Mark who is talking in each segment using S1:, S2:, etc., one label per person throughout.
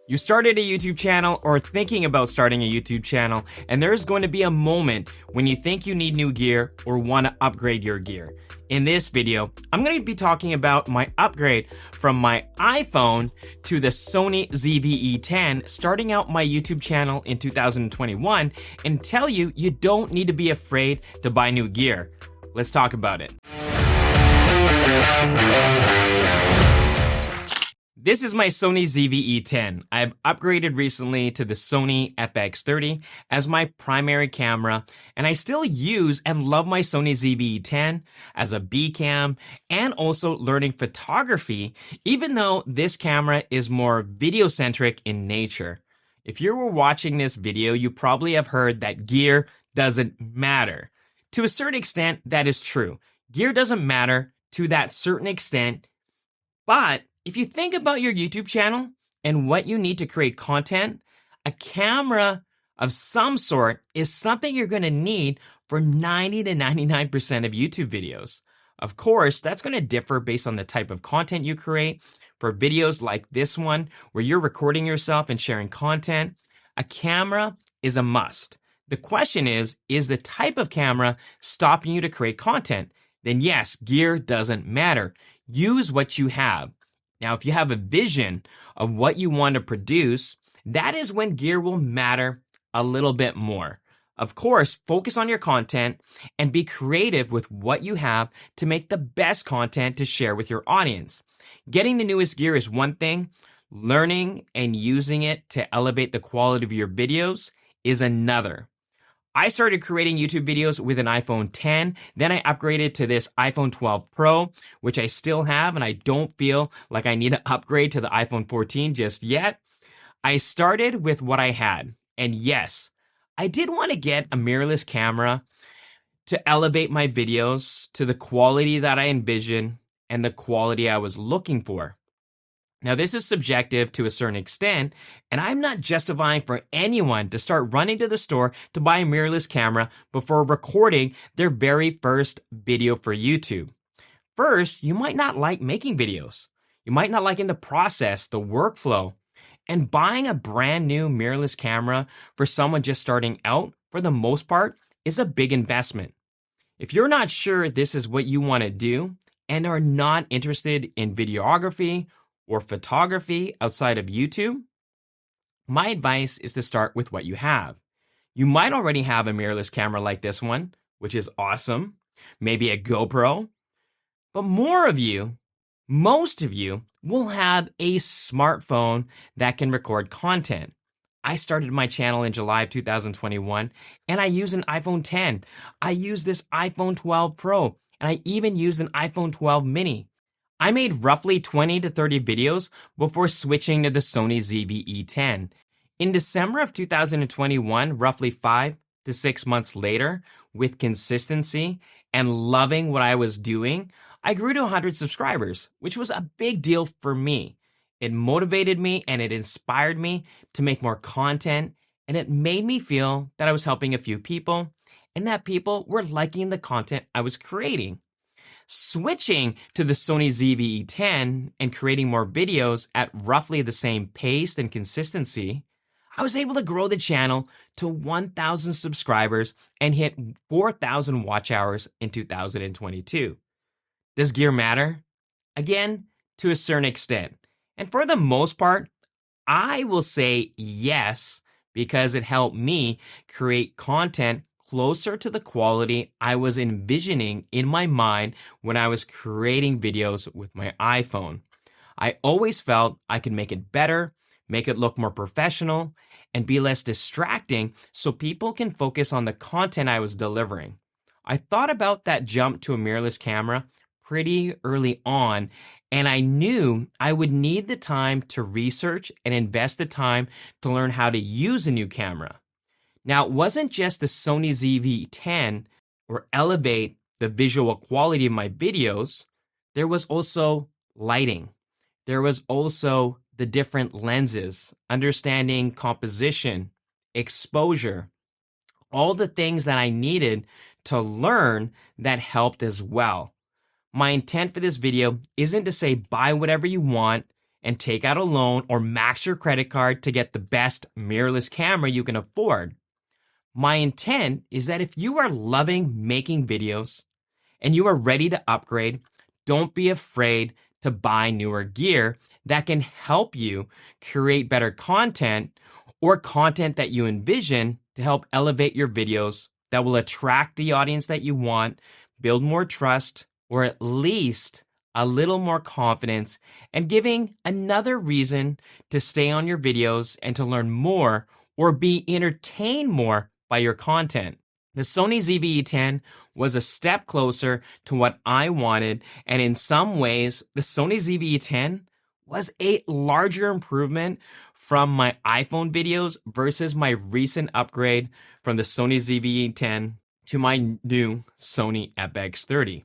S1: You started a YouTube channel or thinking about starting a YouTube channel, and there's going to be a moment when you think you need new gear or want to upgrade your gear. In this video, I'm going to be talking about my upgrade from my iPhone to the Sony ZV-E10, starting out my YouTube channel in 2021, and tell you you don't need to be afraid to buy new gear. Let's talk about it. This is my Sony ZV-E10. I've upgraded recently to the Sony FX30 as my primary camera, and I still use and love my Sony ZV-E10 as a B cam and also learning photography, even though this camera is more video-centric in nature. If you were watching this video, you probably have heard that gear doesn't matter. To a certain extent, that is true. Gear doesn't matter to that certain extent, but if you think about your YouTube channel and what you need to create content, a camera of some sort is something you're going to need for 90 to 99% of YouTube videos. Of course, that's going to differ based on the type of content you create. For videos like this one, where you're recording yourself and sharing content, a camera is a must. The question is the type of camera stopping you to create content? Then yes, gear doesn't matter. Use what you have. Now, if you have a vision of what you want to produce, that is when gear will matter a little bit more. Of course, focus on your content and be creative with what you have to make the best content to share with your audience. Getting the newest gear is one thing. Learning and using it to elevate the quality of your videos is another. I started creating YouTube videos with an iPhone 10, then I upgraded to this iPhone 12 Pro, which I still have, and I don't feel like I need to upgrade to the iPhone 14 just yet. I started with what I had, and yes, I did want to get a mirrorless camera to elevate my videos to the quality that I envision and the quality I was looking for. Now, this is subjective to a certain extent, and I'm not justifying for anyone to start running to the store to buy a mirrorless camera before recording their very first video for YouTube. First, you might not like making videos. You might not like in the process, the workflow. And buying a brand new mirrorless camera for someone just starting out, for the most part, is a big investment. If you're not sure this is what you want to do and are not interested in videography or photography outside of YouTube, my advice is to start with what you have. You might already have a mirrorless camera like this one, which is awesome, maybe a GoPro, but most of you will have a smartphone that can record content. I started my channel in July of 2021, and I use an iPhone 10. I use this iPhone 12 Pro, and I even used an iPhone 12 mini. I made roughly 20 to 30 videos before switching to the Sony ZV-E10. In December of 2021, roughly 5 to 6 months later, with consistency and loving what I was doing, I grew to 100 subscribers, which was a big deal for me. It motivated me and it inspired me to make more content, and it made me feel that I was helping a few people and that people were liking the content I was creating. Switching to the Sony ZV-E10 and creating more videos at roughly the same pace and consistency, I was able to grow the channel to 1,000 subscribers and hit 4,000 watch hours in 2022. Does gear matter? Again, to a certain extent. And for the most part, I will say yes, because it helped me create content closer to the quality I was envisioning in my mind when I was creating videos with my iPhone. I always felt I could make it better, make it look more professional, and be less distracting so people can focus on the content I was delivering. I thought about that jump to a mirrorless camera pretty early on, and I knew I would need the time to research and invest the time to learn how to use a new camera. Now, it wasn't just the Sony ZV-10 or elevate the visual quality of my videos. There was also lighting. There was also the different lenses, understanding composition, exposure, all the things that I needed to learn that helped as well. My intent for this video isn't to say buy whatever you want and take out a loan or max your credit card to get the best mirrorless camera you can afford. My intent is that if you are loving making videos and you are ready to upgrade, don't be afraid to buy newer gear that can help you create better content or content that you envision to help elevate your videos that will attract the audience that you want, build more trust, or at least a little more confidence, and giving another reason to stay on your videos and to learn more or be entertained more by your content. The Sony ZV-E10 was a step closer to what I wanted, and in some ways, the Sony ZV-E10 was a larger improvement from my iPhone videos versus my recent upgrade from the Sony ZV-E10 to my new Sony FX30.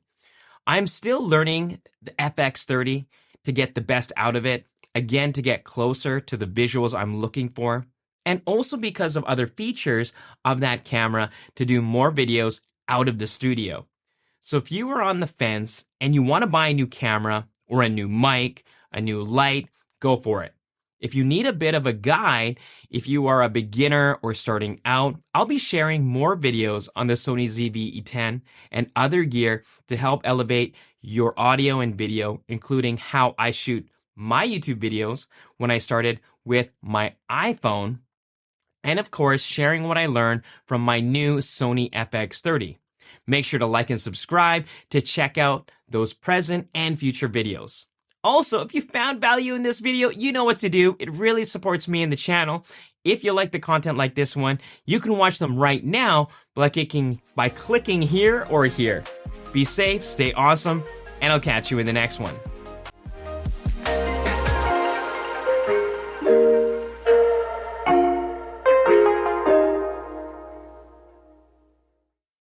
S1: I'm still learning the FX30 to get the best out of it, again, to get closer to the visuals I'm looking for, and also because of other features of that camera to do more videos out of the studio. So if you are on the fence and you want to buy a new camera or a new mic, a new light, go for it. If you need a bit of a guide, if you are a beginner or starting out, I'll be sharing more videos on the Sony ZV-E10 and other gear to help elevate your audio and video, including how I shoot my YouTube videos when I started with my iPhone, and of course, sharing what I learned from my new Sony FX30. Make sure to like and subscribe to check out those present and future videos. Also, if you found value in this video, you know what to do. It really supports me and the channel. If you like the content like this one, you can watch them right now by clicking here or here. Be safe, stay awesome, and I'll catch you in the next one.